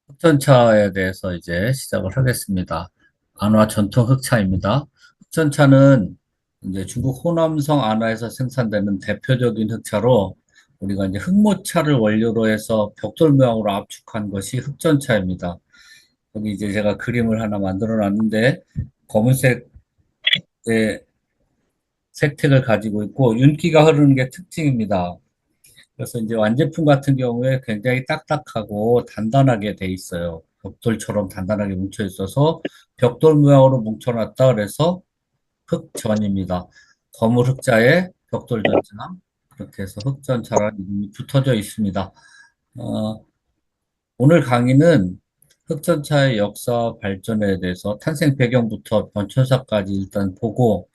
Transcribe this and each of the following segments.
흑전차에 대해서 이제 시작을 하겠습니다. 안화 전통 흑차입니다. 흑전차는 이제 중국 호남성 안화에서 생산되는 대표적인 흑차로 우리가 이제 흑모차를 원료로 해서 벽돌 모양으로 압축한 것이 흑전차입니다. 여기 이제 제가 그림을 하나 만들어 놨는데 검은색의 색택을 가지고 있고 윤기가 흐르는 게 특징입니다. 그래서 이제 완제품 같은 경우에 굉장히 딱딱하고 단단하게 돼 있어요. 벽돌처럼 단단하게 뭉쳐 있어서 벽돌 모양으로 뭉쳐놨다 그래서 흑전입니다. 거물 흑자에 벽돌 전차 그렇게 해서 흑전차라는 이름이 붙어져 있습니다. 어, 오늘 강의는 흑전차의 역사 발전에 대해서 탄생 배경부터 변천사까지 일단 보고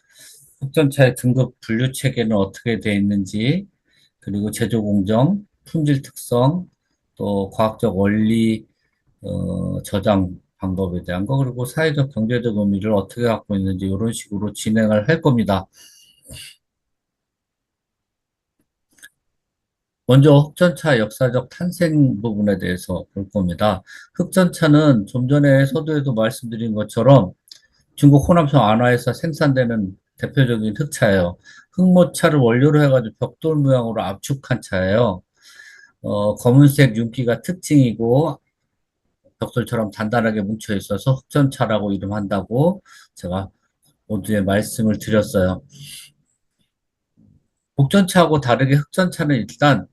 흑전차의 등급 분류 체계는 어떻게 되어 있는지 그리고 제조 공정, 품질 특성, 또 과학적 원리, 저장 방법에 대한 거, 그리고 사회적, 경제적 의미를 어떻게 갖고 있는지 이런 식으로 진행을 할 겁니다. 먼저 흑전차 역사적 탄생 부분에 대해서 볼 겁니다. 흑전차는 좀 전에 서두에도 말씀드린 것처럼 중국 호남성 안화에서 생산되는 대표적인 흑차예요. 흑모차를 원료로 해가지고 벽돌 모양으로 압축한 차예요. 검은색 윤기가 특징이고 벽돌처럼 단단하게 뭉쳐 있어서 흑전차라고 이름한다고 제가 모두에 말씀을 드렸어요. 복전차하고 다르게 흑전차는 일단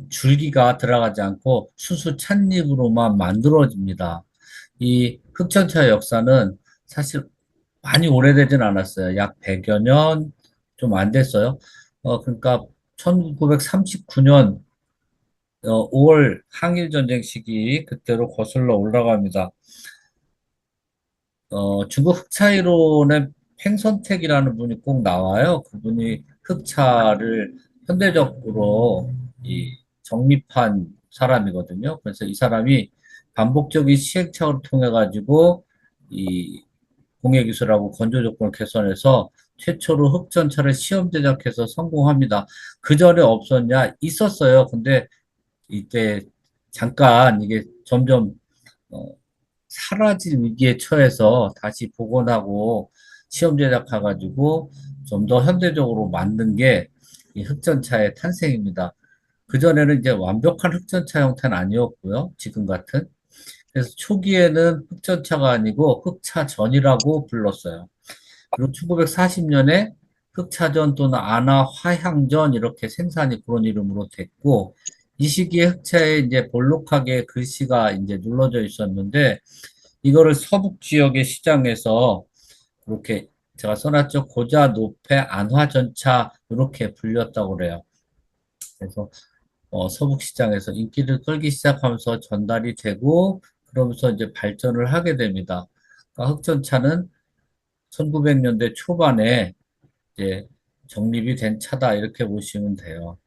줄기가 들어가지 않고 수수 찻잎으로만 만들어집니다. 이 흑전차의 역사는 사실 많이 오래되진 않았어요. 약 100여 년 좀 안 됐어요. 그러니까 1939년 5월 항일전쟁 시기 그때로 거슬러 올라갑니다. 중국 흑차이론의 팽선택이라는 분이 꼭 나와요. 그분이 흑차를 현대적으로 정립한 사람이거든요. 그래서 이 사람이 반복적인 시행착오를 통해 가지고 이 공예기술하고 건조 조건을 개선해서 최초로 흑전차를 시험 제작해서 성공합니다. 그 전에 없었냐? 있었어요. 근데 이때 잠깐 이게 점점 어, 사라질 위기에 처해서 다시 복원하고 시험 제작해가지고 좀 더 현대적으로 만든 게 이 흑전차의 탄생입니다. 그전에는 이제 완벽한 흑전차 형태는 아니었고요. 지금 같은. 그래서 초기에는 흑전차가 아니고 흑차전이라고 불렀어요. 그리고 1940년에 흑차전 또는 안화화향전 이렇게 생산이 그런 이름으로 됐고 이 시기에 흑차에 이제 볼록하게 글씨가 이제 눌러져 있었는데 이거를 서북 지역의 시장에서 그렇게 제가 써놨죠. 고자, 노패, 안화전차 이렇게 불렸다고 그래요. 그래서 서북 시장에서 인기를 끌기 시작하면서 전달이 되고 그러면서 이제 발전을 하게 됩니다. 그러니까 흑전차는 1900년대 초반에 이제 정립이 된 차다 이렇게 보시면 돼요.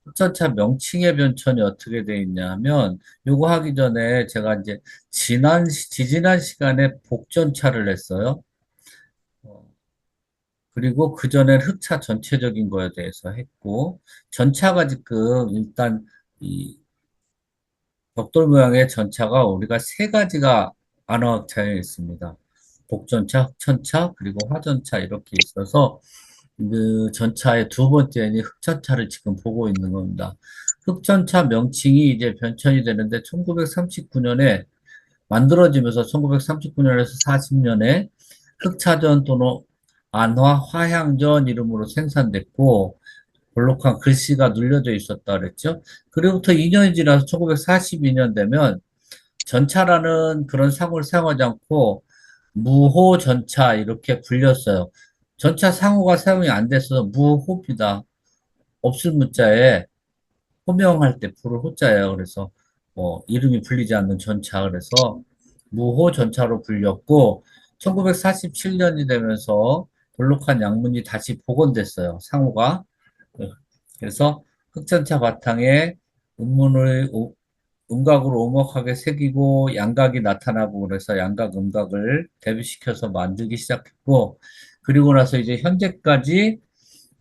흑전차 명칭의 변천이 어떻게 돼 있냐면 요거 하기 전에 제가 이제 지지난 시간에 복전차를 했어요. 어, 그리고 그전엔 흑차 전체적인 거에 대해서 했고 전차가 지금 일단 이 벽돌 모양의 전차가 우리가 세 가지가 안화학차에 있습니다. 복전차, 흑전차, 그리고 화전차 이렇게 있어서 그 전차의 두 번째인 흑전차를 지금 보고 있는 겁니다. 흑전차 명칭이 이제 변천이 되는데 1939년에 만들어지면서 1939년에서 40년에 흑차전 또는 안화 화향전 이름으로 생산됐고 볼록한 글씨가 눌려져 있었다 그랬죠. 그로부터 2년이 지나서 1942년 되면 전차라는 그런 상호를 사용하지 않고 무호 전차 이렇게 불렸어요. 전차 상호가 사용이 안 돼서 무호입니다. 없을 문자에 호명할 때 부를 호자예요. 그래서 뭐 이름이 불리지 않는 전차 그래서 무호 전차로 불렸고 1947년이 되면서 볼록한 양문이 다시 복원됐어요. 상호가. 그래서 흑전차 바탕에 음문을 음각으로 오목하게 새기고 양각이 나타나고 그래서 양각 음각을 대비시켜서 만들기 시작했고 그리고 나서 이제 현재까지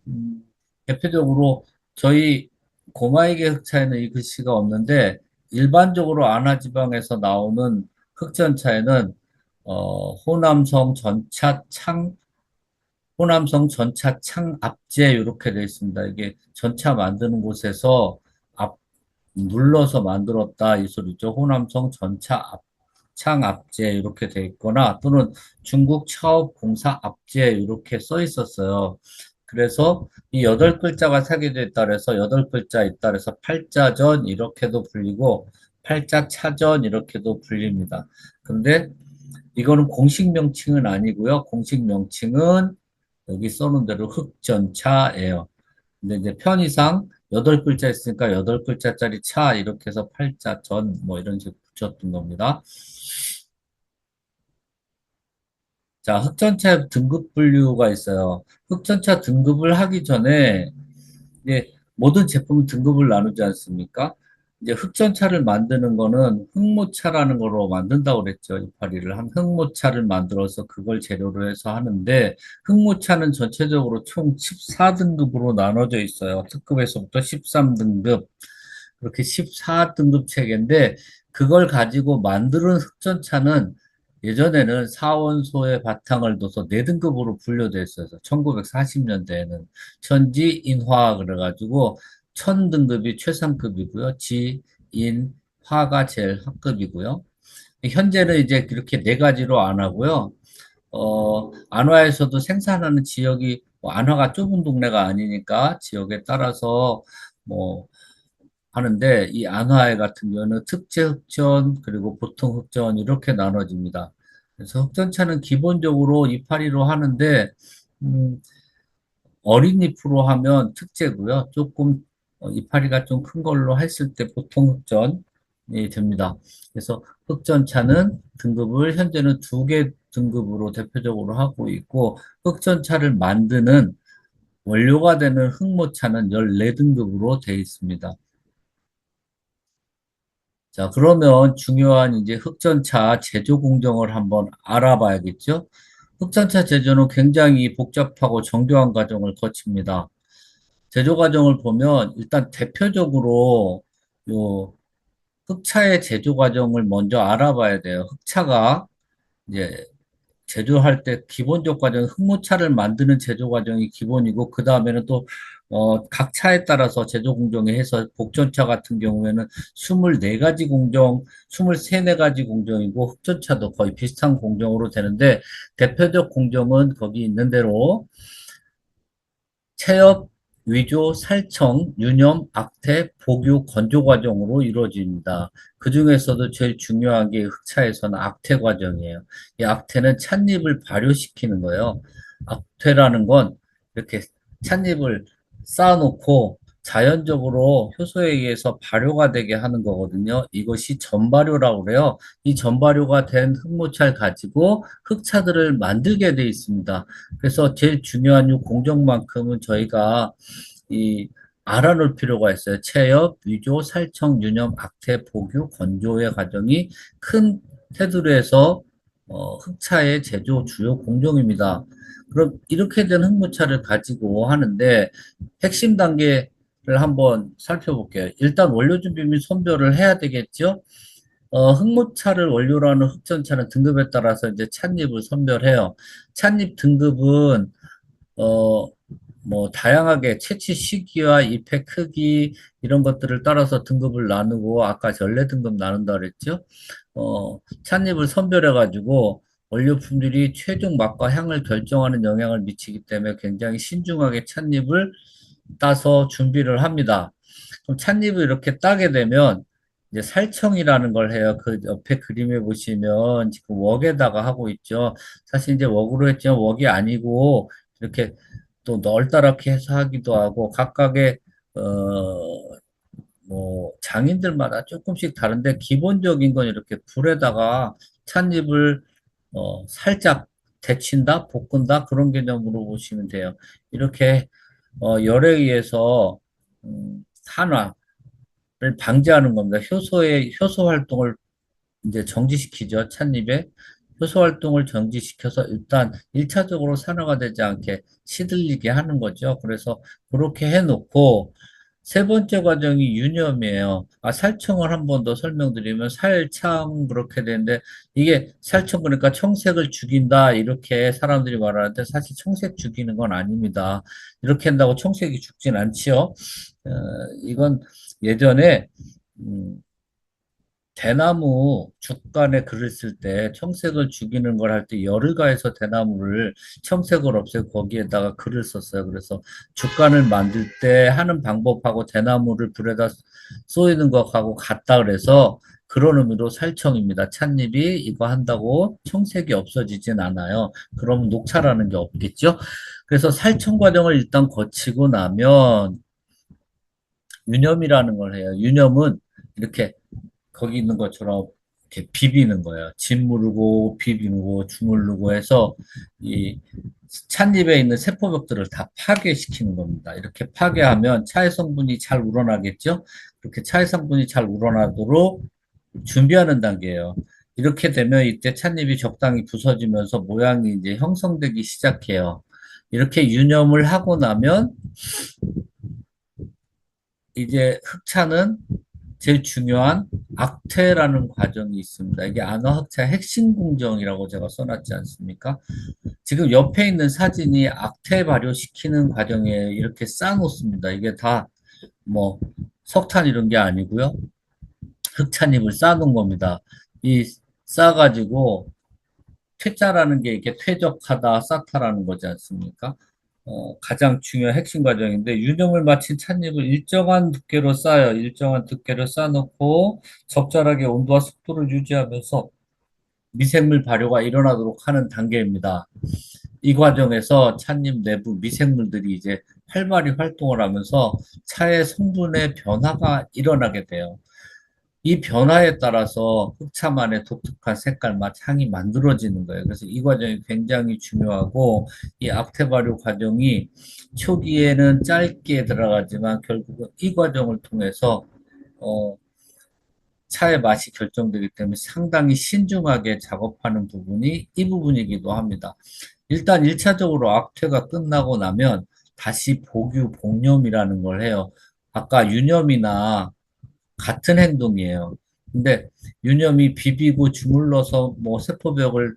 음, 대표적으로 저희 고마이계 흑차에는 이 글씨가 없는데 일반적으로 안화지방에서 나오는 흑전차에는 호남성 전차 창 호남성 전차 창 압제 이렇게 되어 있습니다. 이게 전차 만드는 곳에서 압 눌러서 만들었다 이 소리죠. 호남성 전차 창 압제 이렇게 돼 있거나 또는 중국 차업공사 압제 이렇게 써 있었어요. 그래서 이 여덟 글자가 사기에 따라서 여덟 글자에 따라서 팔자전 이렇게도 불리고 팔자차전 이렇게도 불립니다. 근데 이거는 공식 명칭은 아니고요. 공식 명칭은 여기 써놓은 대로 흑전차예요. 근데 이제 편의상 여덟 글자 있으니까 여덟 글자짜리 차 이렇게 해서 팔자전 뭐 이런 식으로 붙였던 겁니다. 자, 흑전차 등급 분류가 있어요. 흑전차 등급을 하기 전에 이제 모든 제품 등급을 나누지 않습니까? 이제 흑전차를 만드는 거는 흑모차라는 거로 만든다고 그랬죠. 이파리를 한 흑모차를 만들어서 그걸 재료로 해서 하는데 흑모차는 전체적으로 총 14등급으로 나눠져 있어요. 특급에서부터 13등급 그렇게 14등급 체계인데 그걸 가지고 만드는 흑전차는 예전에는 사원소에 바탕을 둬서 4등급으로 분류돼 있어서 1940년대에는 천지, 인화 그래가지고 천등급이 최상급이고요. 지, 인, 화가 제일 하급이고요. 현재는 이제 그렇게 네 가지로 안 하고요. 안화에서도 생산하는 지역이 뭐 안화가 좁은 동네가 아니니까 지역에 따라서 뭐 하는데 이 안화에 같은 경우는 특제 흑전 그리고 보통 흑전 이렇게 나눠집니다. 그래서 흑전차는 기본적으로 이파리로 하는데 음, 어린 잎으로 하면 특제고요. 조금 이파리가 좀 큰 걸로 했을 때 보통 흑전이 됩니다. 그래서 흑전차는 등급을 현재는 두 개 등급으로 대표적으로 하고 있고 흑전차를 만드는 원료가 되는 흑모차는 14등급으로 되어 있습니다. 자, 그러면 중요한 이제 흑전차 제조 공정을 한번 알아봐야겠죠? 흑전차 제조는 굉장히 복잡하고 정교한 과정을 거칩니다. 제조 과정을 보면 일단 대표적으로 요 흑차의 제조 과정을 먼저 알아봐야 돼요. 흑차가 이제 제조할 때 기본적 과정, 흑모차를 만드는 제조 과정이 기본이고, 그 다음에는 또, 각 차에 따라서 제조 공정에 해서 복전차 같은 경우에는 24가지 공정, 23가지 공정이고, 흑전차도 거의 비슷한 공정으로 되는데, 대표적 공정은 거기 있는 대로 체업, 위조, 살청, 유념, 악태, 복유, 건조 과정으로 이루어집니다. 그 중에서도 제일 중요한 게 흑차에서는 악태 과정이에요. 이 악태는 찻잎을 발효시키는 거예요. 악태라는 건 이렇게 찻잎을 쌓아놓고 자연적으로 효소에 의해서 발효가 되게 하는 거거든요. 이것이 전발효라고 그래요. 이 전발효가 된 흑모차를 가지고 흑차들을 만들게 돼 있습니다. 그래서 제일 중요한 이 공정만큼은 저희가 이 알아놓을 필요가 있어요. 체엽, 위조, 살청, 유념, 악태, 복유, 건조의 과정이 큰 테두리에서 흑차의 제조 주요 공정입니다. 그럼 이렇게 된 흑모차를 가지고 하는데 핵심 단계를 한번 살펴볼게요. 일단 원료 준비 및 선별을 해야 되겠죠? 흑모차를 원료로 하는 흑전차는 등급에 따라서 이제 찻잎을 선별해요. 찻잎 등급은 어, 뭐 다양하게 채취 시기와 잎의 크기 이런 것들을 따라서 등급을 나누고 아까 전래 등급 나눈다 그랬죠? 찻잎을 선별해 가지고 원료 품질이 최종 맛과 향을 결정하는 영향을 미치기 때문에 굉장히 신중하게 찻잎을 따서 준비를 합니다. 그럼 찻잎을 이렇게 따게 되면 이제 살청이라는 걸 해요. 그 옆에 그림에 보시면 지금 웍에다가 하고 있죠. 사실 이제 웍으로 했지만 웍이 아니고 이렇게 또 널따랗게 해서 하기도 하고 각각의 뭐 장인들마다 조금씩 다른데 기본적인 건 이렇게 불에다가 찻잎을 살짝 데친다, 볶은다 그런 개념으로 보시면 돼요. 이렇게 열에 의해서 산화를 방지하는 겁니다. 효소 활동을 이제 정지시키죠, 찻잎에. 효소 활동을 정지시켜서 일단 1차적으로 산화가 되지 않게 시들리게 하는 거죠. 그래서 그렇게 해놓고 세 번째 과정이 유념이에요. 살청을 한 번 더 설명드리면 살청 그렇게 되는데 이게 살청 그러니까 청색을 죽인다 이렇게 사람들이 말하는데 사실 청색 죽이는 건 아닙니다. 이렇게 한다고 청색이 죽진 않지요. 이건 예전에 음, 대나무 죽간에 글을 쓸 때 청색을 죽이는 걸 할 때 열을 가해서 대나무를 청색을 없애고 거기에다가 글을 썼어요. 그래서 죽간을 만들 때 하는 방법하고 대나무를 불에다 쏘이는 것하고 같다 그래서 그런 의미로 살청입니다. 찻잎이 이거 한다고 청색이 없어지진 않아요. 그럼 녹차라는 게 없겠죠? 그래서 살청 과정을 일단 거치고 나면 유념이라는 걸 해요. 유념은 이렇게 거기 있는 것처럼 이렇게 비비는 거예요. 짓무르고 비비고 주무르고 해서 이 찻잎에 있는 세포벽들을 다 파괴시키는 겁니다. 이렇게 파괴하면 차의 성분이 잘 우러나겠죠? 그렇게 차의 성분이 잘 우러나도록 준비하는 단계예요. 이렇게 되면 이때 찻잎이 적당히 부서지면서 모양이 이제 형성되기 시작해요. 이렇게 유념을 하고 나면 이제 흑차는 제일 중요한 악퇴라는 과정이 있습니다. 이게 안화흑차 핵심 공정이라고 제가 써놨지 않습니까? 지금 옆에 있는 사진이 악퇴 발효시키는 과정에 이렇게 쌓아놓습니다. 이게 다 뭐 석탄 이런 게 아니고요. 흑차잎을 쌓아놓은 겁니다. 이 쌓아가지고 퇴짜라는 게 이렇게 퇴적하다, 쌓다라는 거지 않습니까? 가장 중요한 핵심 과정인데 유령을 마친 찻잎을 일정한 두께로 쌓아요. 일정한 두께로 쌓아놓고 적절하게 온도와 습도를 유지하면서 미생물 발효가 일어나도록 하는 단계입니다. 이 과정에서 찻잎 내부 미생물들이 이제 활발히 활동을 하면서 차의 성분의 변화가 일어나게 돼요. 이 변화에 따라서 흑차만의 독특한 색깔, 맛, 향이 만들어지는 거예요. 그래서 이 과정이 굉장히 중요하고 이 악태 발효 과정이 초기에는 짧게 들어가지만 결국은 이 과정을 통해서 어, 차의 맛이 결정되기 때문에 상당히 신중하게 작업하는 부분이 이 부분이기도 합니다. 일단 1차적으로 악퇴가 끝나고 나면 다시 복유, 복염이라는 걸 해요. 아까 유념이나 같은 행동이에요. 근데 유념이 비비고 주물러서 뭐 세포벽을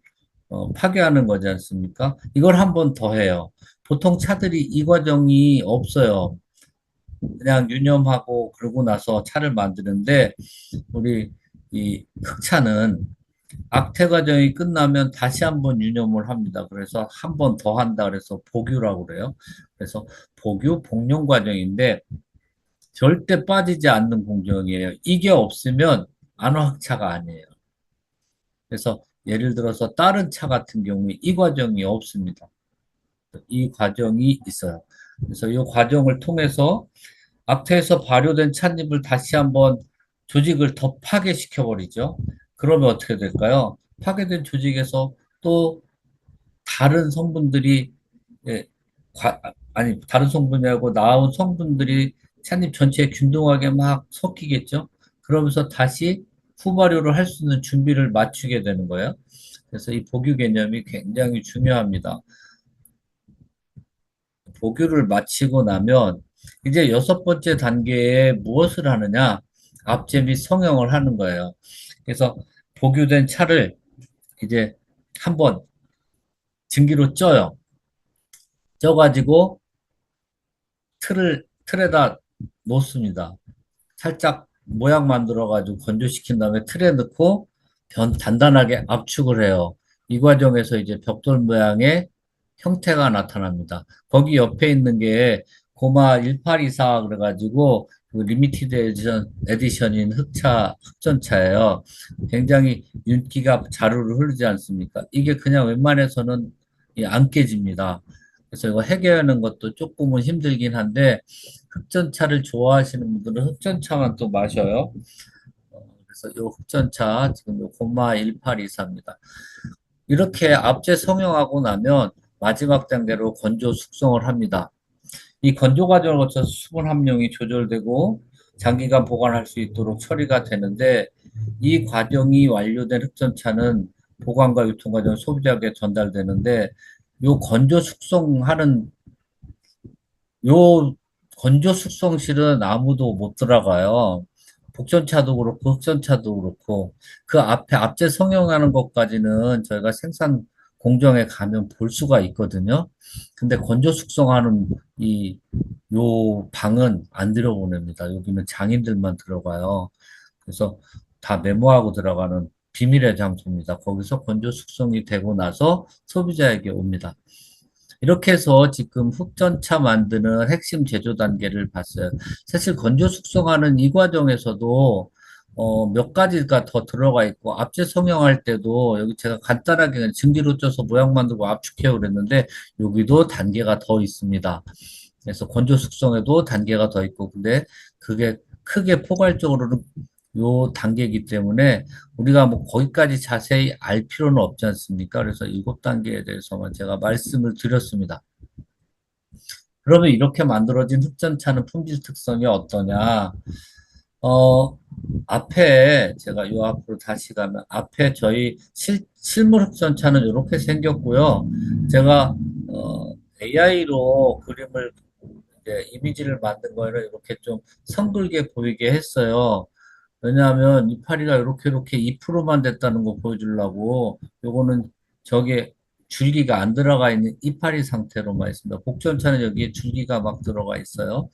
파괴하는 거지 않습니까? 이걸 한 번 더 해요. 보통 차들이 이 과정이 없어요. 그냥 유념하고 그러고 나서 차를 만드는데 우리 이 흑차는 악태 과정이 끝나면 다시 한번 유념을 합니다. 그래서 한 번 더 한다 그래서 복유라고 그래요. 그래서 복유, 복용 과정인데 절대 빠지지 않는 공정이에요. 이게 없으면 안화학차가 아니에요. 그래서 예를 들어서 다른 차 같은 경우에 이 과정이 없습니다. 이 과정이 있어요. 그래서 이 과정을 통해서 앞에서 발효된 찻잎을 다시 한번 조직을 더 파괴시켜 버리죠. 그러면 어떻게 될까요? 파괴된 조직에서 또 다른 성분들이 예, 아니 다른 성분이하고 나온 성분들이 찻잎 전체에 균등하게 막 섞이겠죠. 그러면서 다시 후발효를 할 수 있는 준비를 맞추게 되는 거예요. 그래서 이 복유 개념이 굉장히 중요합니다. 복유를 마치고 나면 이제 여섯 번째 단계에 무엇을 하느냐? 압제 및 성형을 하는 거예요. 그래서 복유된 차를 이제 한번 증기로 쪄요. 쪄가지고 틀에다 놓습니다. 살짝 모양 만들어가지고 건조시킨 다음에 틀에 넣고 단단하게 압축을 해요. 이 과정에서 이제 벽돌 모양의 형태가 나타납니다. 거기 옆에 있는 게 고마 1824 그래가지고 그 리미티드 에디션인 흑전차예요. 굉장히 윤기가 자루를 흐르지 않습니까? 이게 그냥 웬만해서는 안 깨집니다. 그래서 이거 해결하는 것도 조금은 힘들긴 한데 흑전차를 좋아하시는 분들은 흑전차만 또 마셔요. 그래서 이 흑전차 지금 요 고마 1824입니다. 이렇게 압제 성형하고 나면 마지막 단계로 건조 숙성을 합니다. 이 건조 과정을 거쳐서 수분 함량이 조절되고 장기간 보관할 수 있도록 처리가 되는데 이 과정이 완료된 흑전차는 보관과 유통 과정 소비자에게 전달되는데 요 건조 숙성하는 요 건조 숙성실은 아무도 못 들어가요. 복전차도 그렇고 흑전차도 그렇고 그 앞에 압재 성형하는 것까지는 저희가 생산 공정에 가면 볼 수가 있거든요. 근데 건조 숙성하는 이 요 방은 안 들여보냅니다. 여기는 장인들만 들어가요. 그래서 다 메모하고 들어가는 비밀의 장소입니다. 거기서 건조 숙성이 되고 나서 소비자에게 옵니다. 이렇게 해서 지금 흑전차 만드는 핵심 제조 단계를 봤어요. 사실 건조 숙성하는 이 과정에서도 몇 가지가 더 들어가 있고 압제 성형할 때도 여기 제가 간단하게 그냥 증기로 쪄서 모양 만들고 압축해요 그랬는데 여기도 단계가 더 있습니다. 그래서 건조 숙성에도 단계가 더 있고 근데 그게 크게 포괄적으로는 요 단계이기 때문에 우리가 뭐 거기까지 자세히 알 필요는 없지 않습니까? 그래서 7단계에 대해서만 제가 말씀을 드렸습니다. 그러면 이렇게 만들어진 흑전차는 품질 특성이 어떠냐? 어, 앞에 제가 요 앞으로 다시 가면 앞에 저희 실물 흑전차는 이렇게 생겼고요. 제가 AI로 그림을 이제 이미지를 만든 거를 이렇게 좀 성글게 보이게 했어요. 왜냐하면 이파리가 이렇게 2%만 됐다는 거 보여주려고 요거는 저게 줄기가 안 들어가 있는 이파리 상태로만 있습니다. 복전차는 여기에 줄기가 막 들어가 있어요.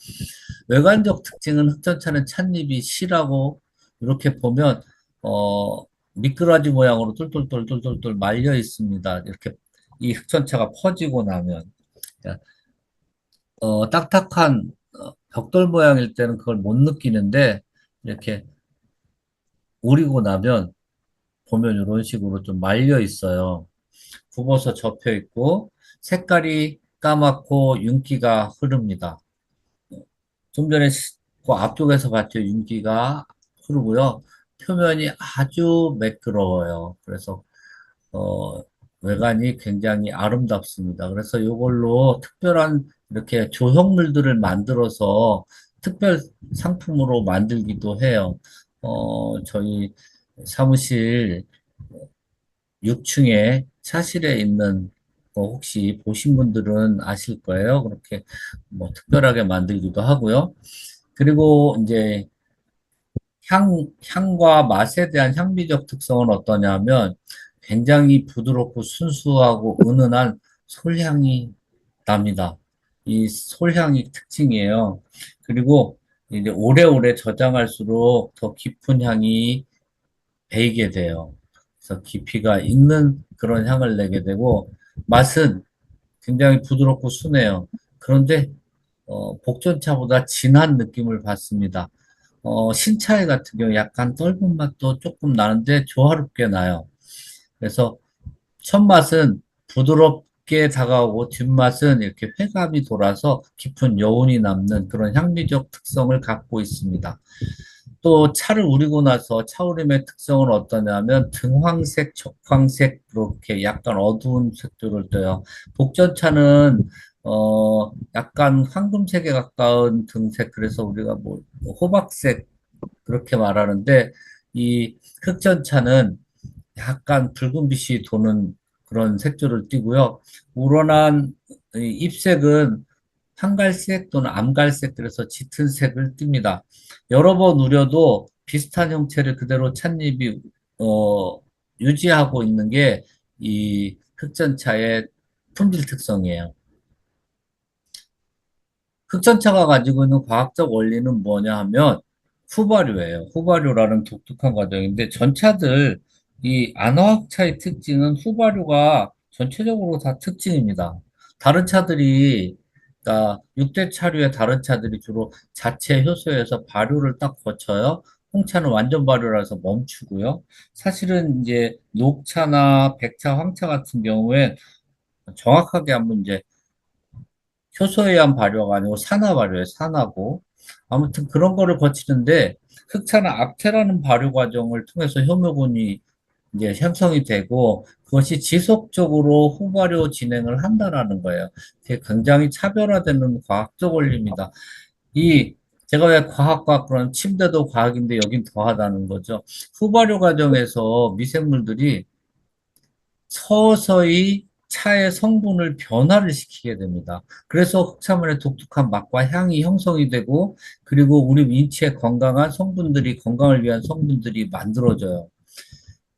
외관적 특징은 흑전차는 찻잎이 실하고 이렇게 보면 어 미꾸라지 모양으로 똘똘똘똘똘똘 말려 있습니다. 이렇게 이 흑전차가 퍼지고 나면 딱딱한 벽돌 모양일 때는 그걸 못 느끼는데 이렇게 우리고 나면 보면 이런 식으로 좀 말려 있어요. 굽어서 접혀 있고 색깔이 까맣고 윤기가 흐릅니다. 좀 전에 그 앞쪽에서 봤죠. 윤기가 흐르고요. 표면이 아주 매끄러워요. 그래서 어, 외관이 굉장히 아름답습니다. 그래서 이걸로 특별한 이렇게 조형물들을 만들어서 특별 상품으로 만들기도 해요. 저희 사무실 6층에 차실에 있는 거 혹시 보신 분들은 아실 거예요. 그렇게 뭐 특별하게 만들기도 하고요. 그리고 이제 향과 맛에 대한 향미적 특성은 어떠냐면 굉장히 부드럽고 순수하고 은은한 솔향이 납니다. 이 솔향이 특징이에요. 그리고 이제 오래오래 저장할수록 더 깊은 향이 배이게 돼요. 그래서 깊이가 있는 그런 향을 내게 되고 맛은 굉장히 부드럽고 순해요. 그런데 복전차보다 진한 느낌을 받습니다. 신차에 같은 경우 약간 떫은 맛도 조금 나는데 조화롭게 나요. 그래서 첫 맛은 부드럽게 다가오고 뒷맛은 이렇게 회감이 돌아서 깊은 여운이 남는 그런 향미적 특성을 갖고 있습니다. 또 차를 우리고 나서 차우림의 특성은 어떠냐면 등황색, 적황색 그렇게 약간 어두운 색조를 떼요. 복전차는 약간 황금색에 가까운 등색 그래서 우리가 뭐 호박색 그렇게 말하는데 이 흑전차는 약간 붉은빛이 도는 그런 색조를 띠고요. 우러난 이 잎색은 황갈색 또는 암갈색 그래서 짙은 색을 띱니다. 여러 번 우려도 비슷한 형태를 그대로 찻잎이 어, 유지하고 있는 게 이 흑전차의 품질 특성이에요. 흑전차가 가지고 있는 과학적 원리는 뭐냐 하면 후발효예요. 후발효라는 독특한 과정인데 전차들 이 안화학차의 특징은 후발효가 전체적으로 다 특징입니다. 다른 차들이 그러니까 6대 차류의 다른 차들이 주로 자체 효소에서 발효를 딱 거쳐요. 홍차는 완전 발효라서 멈추고요. 사실은 이제 녹차나 백차, 황차 같은 경우에 정확하게 한번 이제 효소에 의한 발효가 아니고 산화 발효예요. 산화고. 아무튼 그런 거를 거치는데 흑차나 악태라는 발효 과정을 통해서 효모군이 이제 형성이 되고 그것이 지속적으로 후발효 진행을 한다라는 거예요. 그게 굉장히 차별화되는 과학적 원리입니다. 이 제가 왜 과학과 그런 침대도 과학인데 여긴 더하다는 거죠. 후발효 과정에서 미생물들이 서서히 차의 성분을 변화를 시키게 됩니다. 그래서 흑차물의 독특한 맛과 향이 형성이 되고, 그리고 우리 인체에 건강한 성분들이, 건강을 위한 성분들이 만들어져요.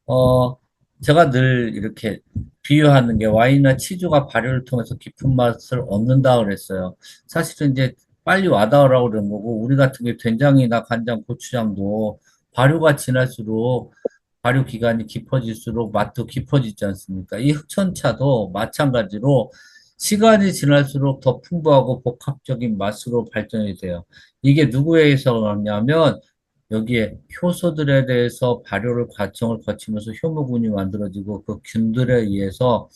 어, 제가 늘 이렇게 비유하는 게 와인이나 치주가 발효를 통해서 깊은 맛을 얻는다 그랬어요. 사실은 이제 빨리 와닿으라고 그런 거고, 우리 같은 게 된장이나 간장, 고추장도 발효가 지날수록 발효 기간이 깊어질수록 맛도 깊어지지 않습니까? 이 흑천차도 마찬가지로 시간이 지날수록 더 풍부하고 복합적인 맛으로 발전이 돼요. 이게 누구에 의해서 그러냐면 여기에 효소들에 대해서 발효를 과정을 거치면서 효모균이 만들어지고 그 균들에 의해서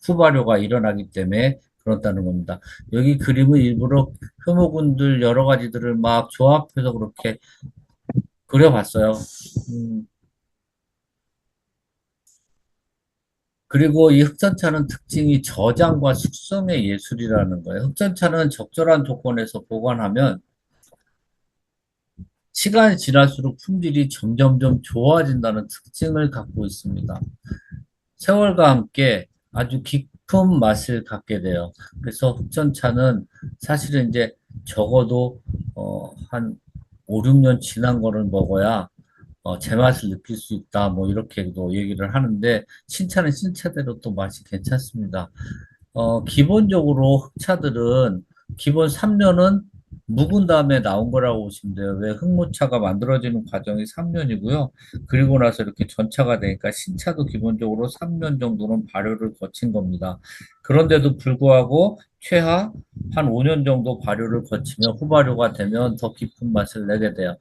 후발효가 일어나기 때문에 그렇다는 겁니다. 여기 그림은 일부러 효모균들 여러 가지들을 막 조합해서 그렇게 그려봤어요. 음, 그리고 이 흑전차는 특징이 저장과 숙성의 예술이라는 거예요. 흑전차는 적절한 조건에서 보관하면 시간이 지날수록 품질이 점점점 좋아진다는 특징을 갖고 있습니다. 세월과 함께 아주 깊은 맛을 갖게 돼요. 그래서 흑전차는 사실은 이제 적어도 한 5, 6년 지난 거를 먹어야 제맛을 느낄 수 있다. 뭐 이렇게도 얘기를 하는데 신차는 신차대로 또 맛이 괜찮습니다. 기본적으로 흑차들은 기본 3년은 묵은 다음에 나온 거라고 보시면 돼요. 왜 흑모차가 만들어지는 과정이 3년이고요. 그리고 나서 이렇게 전차가 되니까 신차도 기본적으로 3년 정도는 발효를 거친 겁니다. 그런데도 불구하고 최하 한 5년 정도 발효를 거치면 후발효가 되면 더 깊은 맛을 내게 돼요.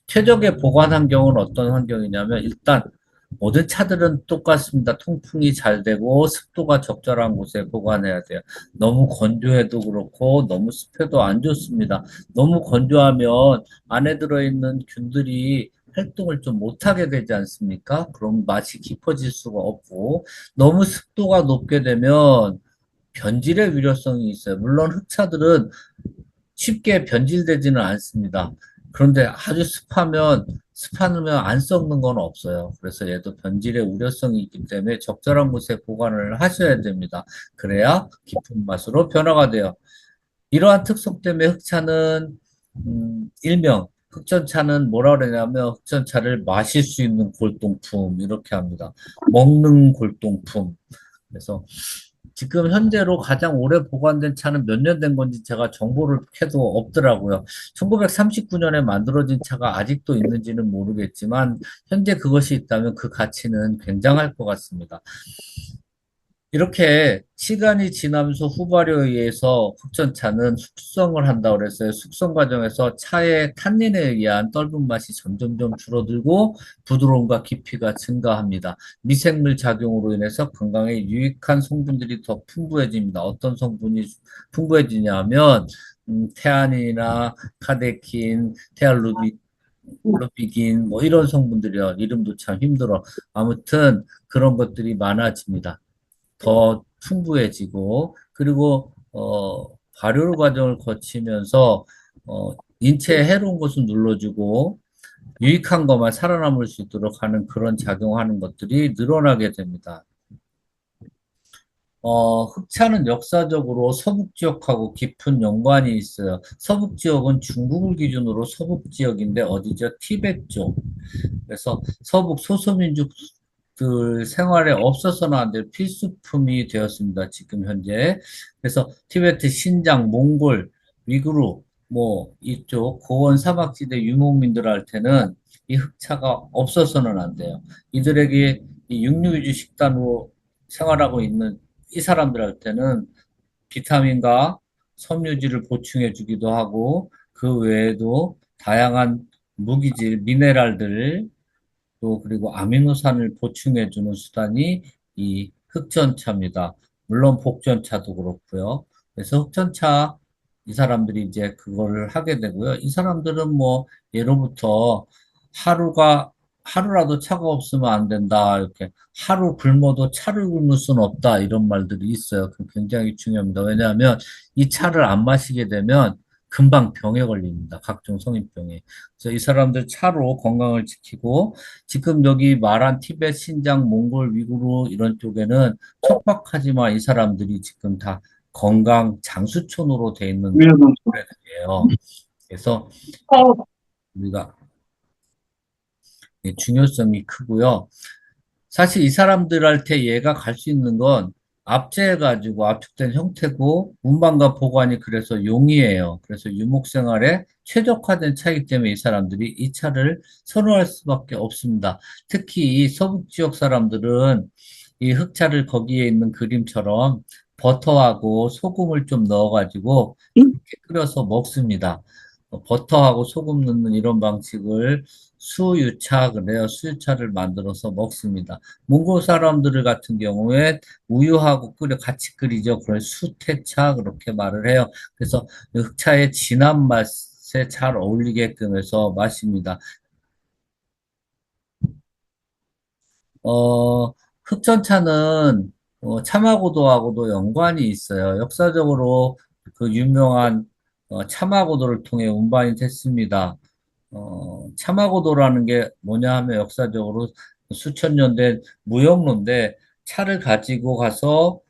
최적의 보관 환경은 어떤 환경이냐면 일단 모든 차들은 똑같습니다. 통풍이 잘 되고 습도가 적절한 곳에 보관해야 돼요. 너무 건조해도 그렇고 너무 습해도 안 좋습니다. 너무 건조하면 안에 들어있는 균들이 활동을 좀 못하게 되지 않습니까? 그럼 맛이 깊어질 수가 없고 너무 습도가 높게 되면 변질의 위험성이 있어요. 물론 흑차들은 쉽게 변질되지는 않습니다. 그런데 아주 습하면 안 썩는 건 없어요. 그래서 얘도 변질의 우려성이 있기 때문에 적절한 곳에 보관을 하셔야 됩니다. 그래야 깊은 맛으로 변화가 돼요. 이러한 특성 때문에 흑차는 일명 흑전차는 뭐라 그러냐면 흑전차를 마실 수 있는 골동품 이렇게 합니다. 먹는 골동품. 그래서 지금 현재로 가장 오래 보관된 차는 몇 년 된 건지 제가 정보를 캐도 없더라고요. 1939년에 만들어진 차가 아직도 있는지는 모르겠지만 현재 그것이 있다면 그 가치는 굉장할 것 같습니다. 이렇게 시간이 지나면서 후발효에 의해서 흑전차는 숙성을 한다고 그랬어요. 숙성 과정에서 차의 탄닌에 의한 떫은 맛이 점점점 줄어들고 부드러움과 깊이가 증가합니다. 미생물 작용으로 인해서 건강에 유익한 성분들이 더 풍부해집니다. 어떤 성분이 풍부해지냐면 태아닌이나 카데킨, 루비긴 뭐 이런 성분들이요. 이름도 참 힘들어. 아무튼 그런 것들이 많아집니다. 더 풍부해지고 그리고 발효 과정을 거치면서 인체에 해로운 것은 눌러주고 유익한 것만 살아남을 수 있도록 하는 그런 작용하는 것들이 늘어나게 됩니다. 흑차는 역사적으로 서북 지역하고 깊은 연관이 있어요. 서북 지역은 중국을 기준으로 서북 지역인데 어디죠? 티베트 쪽. 그래서 서북 소수민족들 생활에 없어서는 안 될 필수품이 되었습니다. 지금 현재. 그래서 티베트, 신장, 몽골, 위구르, 뭐 이쪽 고원 사막지대 유목민들한테는 이 흑차가 없어서는 안 돼요. 이들에게 이 육류 위주 식단으로 생활하고 있는 이 사람들한테는 비타민과 섬유질을 보충해 주기도 하고 그 외에도 다양한 무기질, 미네랄들 또 그리고 아미노산을 보충해 주는 수단이 이 흑전차입니다. 물론 복전차도 그렇고요. 그래서 흑전차 이 사람들이 이제 그거를 하게 되고요. 이 사람들은 뭐 예로부터 하루라도 차가 없으면 안 된다. 이렇게 하루 굶어도 차를 굶을 수는 없다. 이런 말들이 있어요. 그 굉장히 중요합니다. 왜냐하면 이 차를 안 마시게 되면 금방 병에 걸립니다. 각종 성인병에. 그래서 이 사람들 차로 건강을 지키고 지금 여기 말한 티베트, 신장, 몽골, 위구르 이런 쪽에는 척박하지만 이 사람들이 지금 다 건강 장수촌으로 돼 있는 동네들이에요. 그래서 우리가 중요성이 크고요. 사실 이 사람들한테 얘가 갈 수 있는 건 압제해가지고 압축된 형태고 운반과 보관이 그래서 용이해요. 그래서 유목 생활에 최적화된 차이기 때문에 이 사람들이 이 차를 선호할 수밖에 없습니다. 특히 이 서북 지역 사람들은 이 흑차를 거기에 있는 그림처럼 버터하고 소금을 좀 넣어가지고 그렇게 끓여서 먹습니다. 버터하고 소금 넣는 이런 방식을 수유차, 그래요. 수유차를 만들어서 먹습니다. 몽골 사람들 같은 경우에 우유하고 끓여 같이 끓이죠. 그걸 수태차 그렇게 말을 해요. 그래서 흑차의 진한 맛에 잘 어울리게끔 해서 마십니다. 어, 흑전차는 참화고도하고도 연관이 있어요. 역사적으로 그 유명한 참화고도를 통해 운반이 됐습니다. 참화고도라는 게 뭐냐 하면 역사적으로 수천 년 된 무역로인데 차를 가지고 가서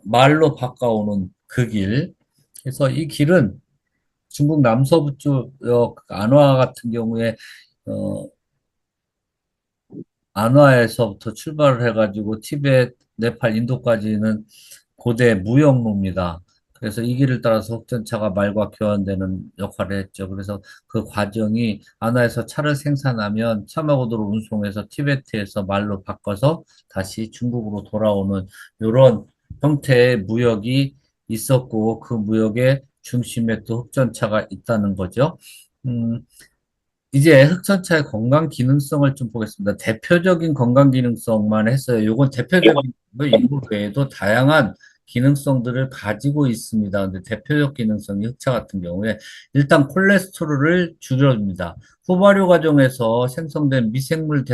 말로 바꿔오는 그 길. 그래서 이 길은 중국 남서부 쪽 안화 같은 경우에 어, 안화에서부터 출발을 해가지고 티베트, 네팔, 인도까지는 고대 무역로입니다. 그래서 이 길을 따라서 흑전차가 말과 교환되는 역할을 했죠. 그래서 그 과정이 안화에서 차를 생산하면 차마고도로 운송해서 티베트에서 말로 바꿔서 다시 중국으로 돌아오는 이런 형태의 무역이 있었고 그 무역의 중심에 또 흑전차가 있다는 거죠. 음, 이제 흑전차의 건강 기능성을 좀 보겠습니다. 대표적인 건강 기능성만 했어요. 요건 대표적인 거 이거 외에도 다양한 기능성들을 가지고 있습니다. 근데 대표적 기능성이 흑차 같은 경우에 일단 콜레스테롤을 줄여줍니다. 후발효 과정에서 생성된 미생물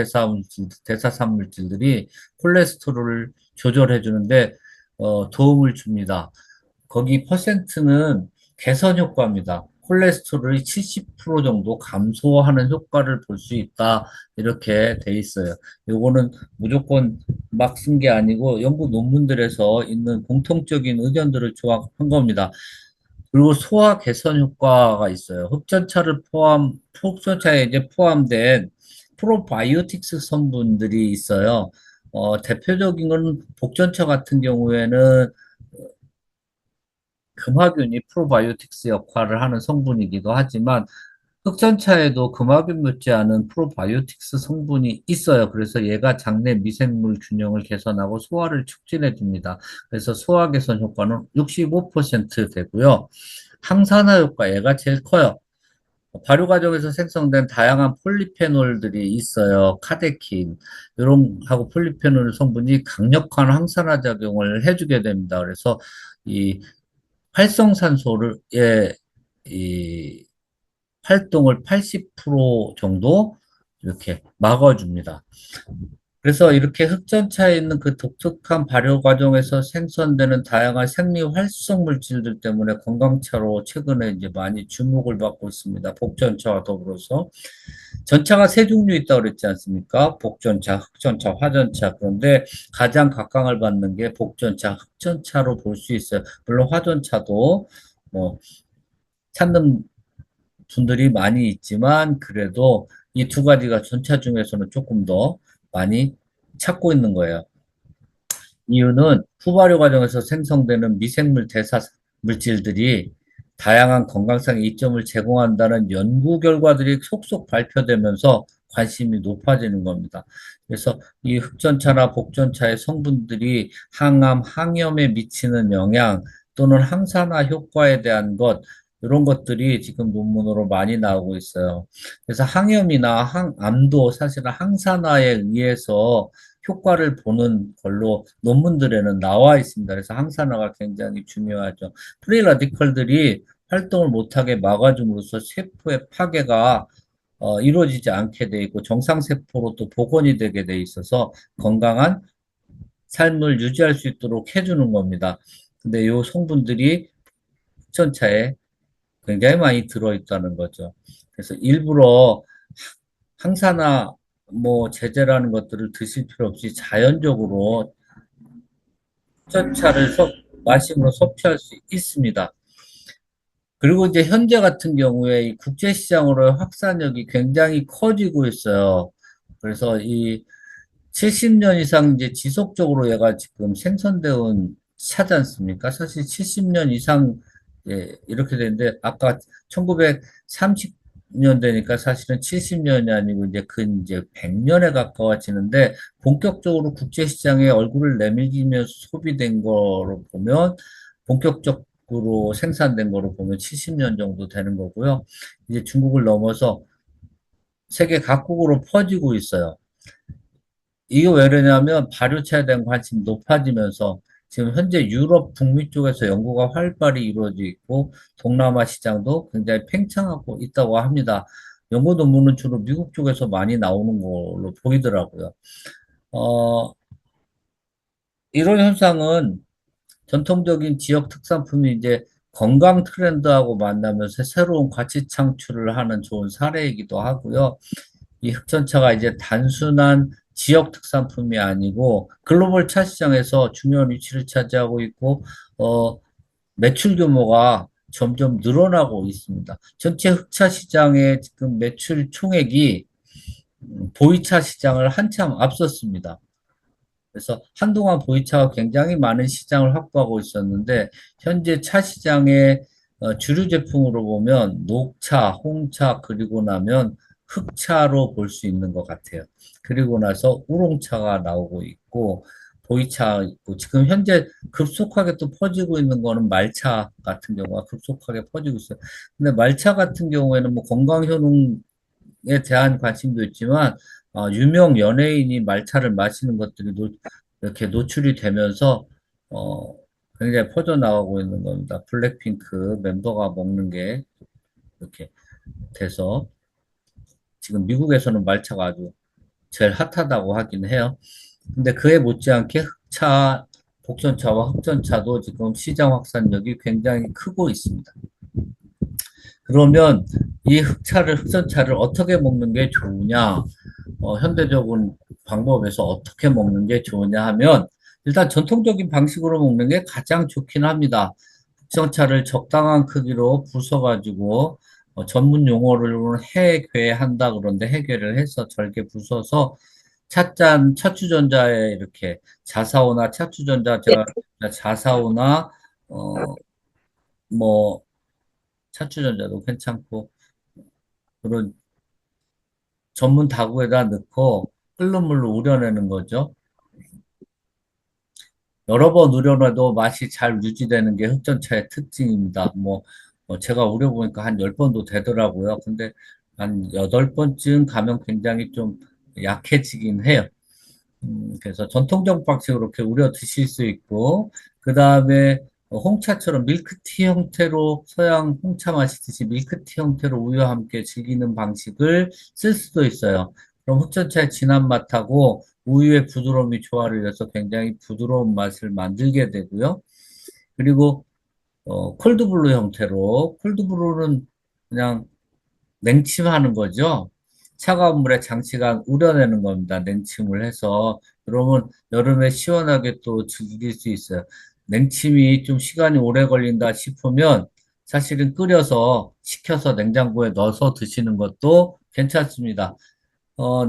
대사산물질들이 콜레스테롤을 조절해 주는데 도움을 줍니다. 거기 퍼센트는 개선 효과입니다. 콜레스테롤이 70% 정도 감소하는 효과를 볼 수 있다. 이렇게 돼 있어요. 요거는 무조건 막 쓴 게 아니고 연구 논문들에서 있는 공통적인 의견들을 조합한 겁니다. 그리고 소화 개선 효과가 있어요. 흡전차에 이제 포함된 프로바이오틱스 성분들이 있어요. 대표적인 건 복전차 같은 경우에는 금화균이 프로바이오틱스 역할을 하는 성분이기도 하지만 흑전차에도 금화균 못지않은 프로바이오틱스 성분이 있어요. 그래서 얘가 장내 미생물 균형을 개선하고 소화를 촉진해 줍니다. 그래서 소화 개선 효과는 65% 되고요. 항산화 효과 얘가 제일 커요. 발효 과정에서 생성된 다양한 폴리페놀들이 있어요. 카데킨 이런 하고 폴리페놀 성분이 강력한 항산화 작용을 해주게 됩니다. 그래서 이 활성산소를 이 활동을 80% 정도 이렇게 막아줍니다. 그래서 이렇게 흑전차에 있는 그 독특한 발효 과정에서 생성되는 다양한 생리 활성 물질들 때문에 건강차로 최근에 이제 많이 주목을 받고 있습니다. 복전차와 더불어서 전차가 세 종류 있다고 그랬지 않습니까? 복전차, 흑전차, 화전차. 그런데 가장 각광을 받는 게 복전차, 흑전차로 볼 수 있어요. 물론 화전차도 뭐 찾는 분들이 많이 있지만 그래도 이 두 가지가 전차 중에서는 조금 더 많이 찾고 있는 거예요. 이유는 후발효 과정에서 생성되는 미생물 대사 물질들이 다양한 건강상의 이점을 제공한다는 연구 결과들이 속속 발표되면서 관심이 높아지는 겁니다. 그래서 이 흑전차나 복전차의 성분들이 항암, 항염에 미치는 영향 또는 항산화 효과에 대한 것 이런 것들이 지금 논문으로 많이 나오고 있어요. 그래서 항염이나 항암도 사실은 항산화에 의해서 효과를 보는 걸로 논문들에는 나와 있습니다. 그래서 항산화가 굉장히 중요하죠. 프리 라디컬들이 활동을 못하게 막아줌으로써 세포의 파괴가 이루어지지 않게 돼 있고 정상세포로 또 복원이 되게 돼 있어서 건강한 삶을 유지할 수 있도록 해주는 겁니다. 근데 이 성분들이 흑전차에 굉장히 많이 들어있다는 거죠. 그래서 일부러 항산화 뭐 제제라는 것들을 드실 필요 없이 자연적으로 흑전차를 마심으로 섭취할 수 있습니다. 그리고 이제 현재 같은 경우에 이 국제시장으로 확산력이 굉장히 커지고 있어요. 그래서 이 70년 이상 이제 지속적으로 얘가 지금 생산되어 온 차지 않습니까? 사실 70년 이상 이렇게 되는데 아까 1930년대니까 사실은 70년이 아니고 이제 100년에 가까워지는데 본격적으로 국제시장에 얼굴을 내밀면서 소비된 거로 보면 본격적으로 생산된 거로 보면 70년 정도 되는 거고요. 이제 중국을 넘어서 세계 각국으로 퍼지고 있어요. 이게 왜 그러냐면 발효차에 대한 관심이 높아지면서 지금 현재 유럽 북미 쪽에서 연구가 활발히 이루어지고 있고 동남아 시장도 굉장히 팽창하고 있다고 합니다. 연구 논문은 주로 미국 쪽에서 많이 나오는 걸로 보이더라고요. 어, 이런 현상은 전통적인 지역 특산품이 이제 건강 트렌드하고 만나면서 새로운 가치 창출을 하는 좋은 사례이기도 하고요. 이 흑전차가 이제 단순한 지역 특산품이 아니고 글로벌 차 시장에서 중요한 위치를 차지하고 있고 어, 매출 규모가 점점 늘어나고 있습니다. 전체 흑차 시장의 지금 매출 총액이 보이차 시장을 한참 앞섰습니다. 그래서 한동안 보이차가 굉장히 많은 시장을 확보하고 있었는데 현재 차 시장의 주류 제품으로 보면 녹차, 홍차 그리고 나면 흑차로 볼 수 있는 것 같아요. 그리고 나서 우롱차가 나오고 있고 보이차 있고 지금 현재 급속하게 또 퍼지고 있는 거는 말차 같은 경우가 급속하게 퍼지고 있어요. 근데 말차 같은 경우에는 뭐 건강 효능에 대한 관심도 있지만 유명 연예인이 말차를 마시는 것들이 이렇게 노출이 되면서 어, 굉장히 퍼져나가고 있는 겁니다. 블랙핑크 멤버가 먹는 게 이렇게 돼서 지금 미국에서는 말차가 아주 제일 핫하다고 하긴 해요. 근데 그에 못지않게 흑차, 복전차와 흑전차도 지금 시장 확산력이 굉장히 크고 있습니다. 그러면 이 흑전차를 어떻게 먹는 게 좋으냐? 현대적인 방법에서 어떻게 먹는 게 좋으냐 하면 일단 전통적인 방식으로 먹는 게 가장 좋긴 합니다. 흑전차를 적당한 크기로 부숴가지고 전문 용어로는 해괴한다 그런데 해괴를 해서 절개 부숴서 차주전자에 이렇게 자사오나 차주전자 제가 자사오나 뭐 차주전자도 괜찮고 그런 전문 다구에다 넣고 끓는 물로 우려내는 거죠. 여러 번 우려내도 맛이 잘 유지되는 게 흑전차의 특징입니다. 제가 우려보니까 한 10번도 되더라고요. 근데 한 8번쯤 가면 굉장히 좀 약해지긴 해요. 그래서 전통적 방식으로 이렇게 우려 드실 수 있고, 그 다음에 홍차처럼 밀크티 형태로 서양 홍차 마시듯이 밀크티 형태로 우유와 함께 즐기는 방식을 쓸 수도 있어요. 그럼 흑전차의 진한 맛하고 우유의 부드러움이 조화를 이뤄서 굉장히 부드러운 맛을 만들게 되고요. 그리고 콜드블루 형태로 콜드블루는 그냥 냉침하는 거죠. 차가운 물에 장시간 우려내는 겁니다. 냉침을 해서. 그러면 여름에 시원하게 또 즐길 수 있어요. 냉침이 좀 시간이 오래 걸린다 싶으면 사실은 끓여서 식혀서 냉장고에 넣어서 드시는 것도 괜찮습니다.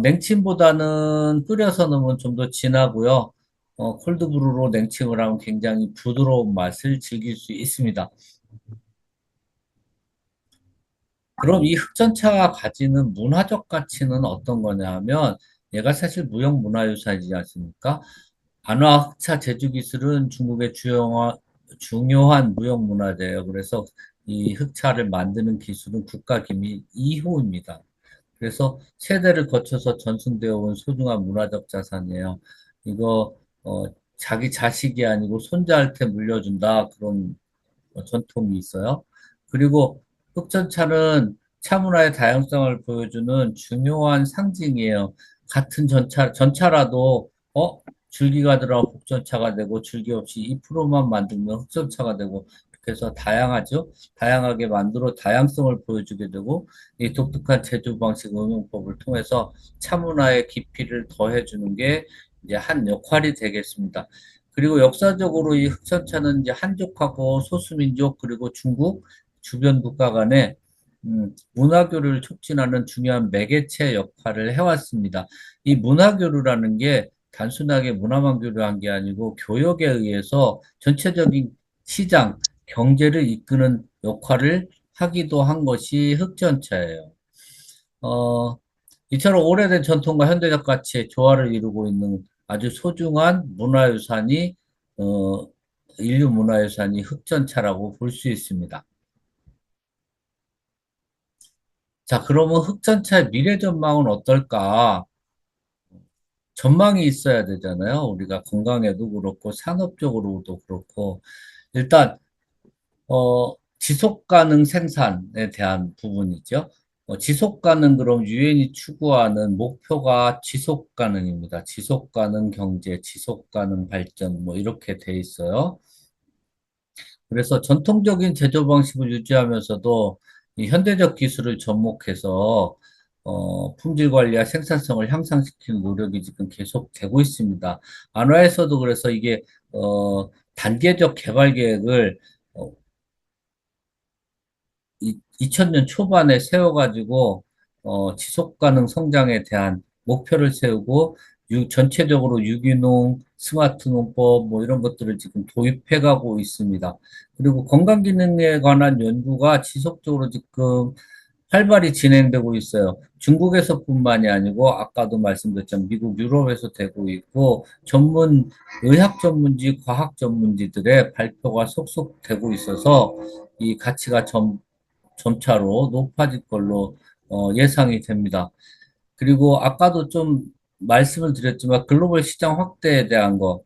냉침보다는 끓여서 넣으면 좀 더 진하고요. 콜드브루로 냉침을 하면 굉장히 부드러운 맛을 즐길 수 있습니다. 그럼 이 흑전차가 가지는 문화적 가치는 어떤 거냐 하면 얘가 사실 무형문화유산이지 않습니까? 안화 흑차 제조 기술은 중국의 중요한 무형문화재예요. 그래서 이 흑차를 만드는 기술은 국가기밀 2호입니다. 그래서 세대를 거쳐서 전승되어 온 소중한 문화적 자산이에요. 이거 자기 자식이 아니고 손자한테 물려준다 그런 전통이 있어요. 그리고 흑전차는 차문화의 다양성을 보여주는 중요한 상징이에요. 같은 전차라도, 줄기가 들어가 복전차가 되고, 줄기 없이 2%만 만들면 흑전차가 되고, 해서 다양하죠. 다양하게 만들어 다양성을 보여주게 되고 이 독특한 제조 방식 응용법을 통해서 차문화의 깊이를 더해주는 게 이제 한 역할이 되겠습니다. 그리고 역사적으로 이 흑천차는 이제 한족하고 소수민족 그리고 중국 주변 국가 간의 문화교류를 촉진하는 중요한 매개체 역할을 해왔습니다. 이 문화교류라는 게 단순하게 문화만 교류한 게 아니고 교역에 의해서 전체적인 시장, 경제를 이끄는 역할을 하기도 한 것이 흑전차예요. 어, 이처럼 오래된 전통과 현대적 가치의 조화를 이루고 있는 아주 소중한 문화유산이, 어, 인류 문화유산이 흑전차라고 볼 수 있습니다. 자, 그러면 흑전차의 미래 전망은 어떨까? 전망이 있어야 되잖아요. 우리가 건강에도 그렇고, 산업적으로도 그렇고. 일단, 지속 가능 생산에 대한 부분이죠. 지속 가능, 그럼 유엔이 추구하는 목표가 지속 가능입니다. 지속 가능 경제, 지속 가능 발전, 뭐, 이렇게 돼 있어요. 그래서 전통적인 제조 방식을 유지하면서도 이 현대적 기술을 접목해서 품질 관리와 생산성을 향상시키는 노력이 지금 계속되고 있습니다. 안화에서도 그래서 이게 단계적 개발 계획을 어, 2000년 초반에 세워가지고 지속 가능 성장에 대한 목표를 세우고 전체적으로 유기농, 스마트 농법 뭐 이런 것들을 지금 도입해가고 있습니다. 그리고 건강 기능에 관한 연구가 지속적으로 지금 활발히 진행되고 있어요. 중국에서뿐만이 아니고 아까도 말씀드렸지만 미국, 유럽에서 되고 있고 의학 전문지, 과학 전문지들의 발표가 속속 되고 있어서 이 가치가 점차로 높아질 걸로 예상이 됩니다. 그리고 아까도 좀 말씀을 드렸지만 글로벌 시장 확대에 대한 거,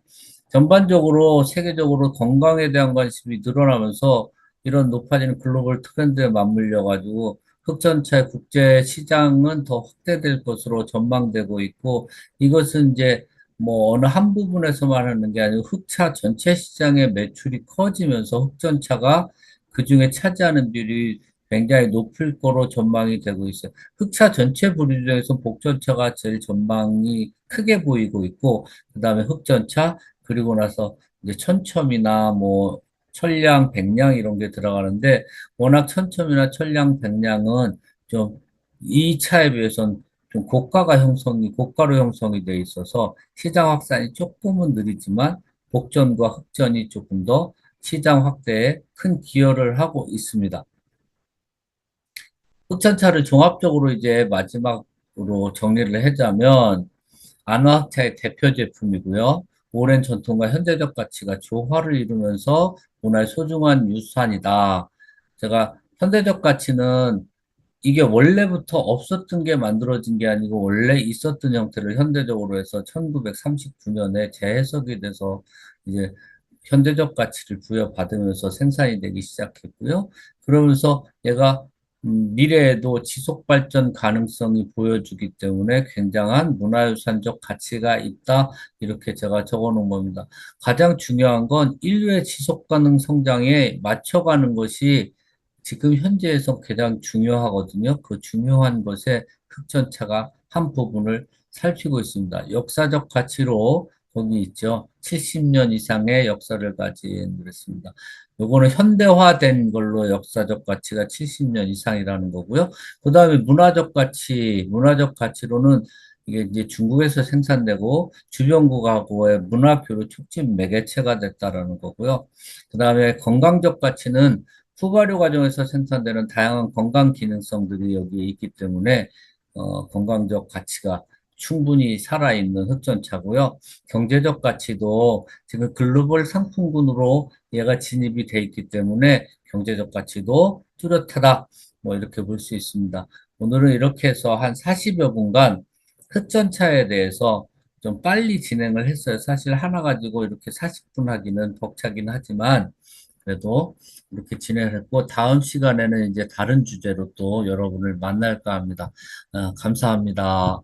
전반적으로 세계적으로 건강에 대한 관심이 늘어나면서 이런 높아지는 글로벌 트렌드에 맞물려 가지고 흑전차의 국제 시장은 더 확대될 것으로 전망되고 있고 이것은 이제 뭐 어느 한 부분에서만 하는 게 아니고 흑차 전체 시장의 매출이 커지면서 흑전차가 그중에 차지하는 비율이 굉장히 높을 거로 전망이 되고 있어요. 흑차 전체 부류 중에서 복전차가 제일 전망이 크게 보이고 있고, 그 다음에 흑전차, 그리고 나서 이제 천첨이나 뭐 천량, 백량 이런 게 들어가는데, 워낙 천첨이나 천량, 백량은 좀 이 차에 비해서는 좀 고가로 형성이 돼 있어서 시장 확산이 조금은 느리지만 복전과 흑전이 조금 더 시장 확대에 큰 기여를 하고 있습니다. 흑전차를 종합적으로 이제 마지막으로 정리를 하자면 안화학차의 대표 제품이고요. 오랜 전통과 현대적 가치가 조화를 이루면서 문화의 소중한 유산이다. 제가 현대적 가치는 이게 원래부터 없었던 게 만들어진 게 아니고 원래 있었던 형태를 현대적으로 해서 1939년에 재해석이 돼서 이제 현대적 가치를 부여받으면서 생산이 되기 시작했고요. 그러면서 얘가 미래에도 지속 발전 가능성이 보여주기 때문에 굉장한 문화유산적 가치가 있다. 이렇게 제가 적어 놓은 겁니다. 가장 중요한 건 인류의 지속 가능 성장에 맞춰가는 것이 지금 현재에서 가장 중요하거든요. 그 중요한 것에 흑전차가 한 부분을 살피고 있습니다. 역사적 가치로 거기 있죠. 70년 이상의 역사를 가진 그랬습니다. 요거는 현대화된 걸로 역사적 가치가 70년 이상이라는 거고요. 그 다음에 문화적 가치로는 이게 이제 중국에서 생산되고 주변국하고의 문화 교류 촉진 매개체가 됐다라는 거고요. 그 다음에 건강적 가치는 푸발효 과정에서 생산되는 다양한 건강 기능성들이 여기에 있기 때문에 건강적 가치가 충분히 살아있는 흑전차고요. 경제적 가치도 지금 글로벌 상품군으로 얘가 진입이 돼 있기 때문에 경제적 가치도 뚜렷하다. 뭐 이렇게 볼 수 있습니다. 오늘은 이렇게 해서 한 40여 분간 흑전차에 대해서 좀 빨리 진행을 했어요. 사실 하나 가지고 이렇게 40분 하기는 벅차긴 하지만 그래도 이렇게 진행을 했고 다음 시간에는 이제 다른 주제로 또 여러분을 만날까 합니다. 감사합니다.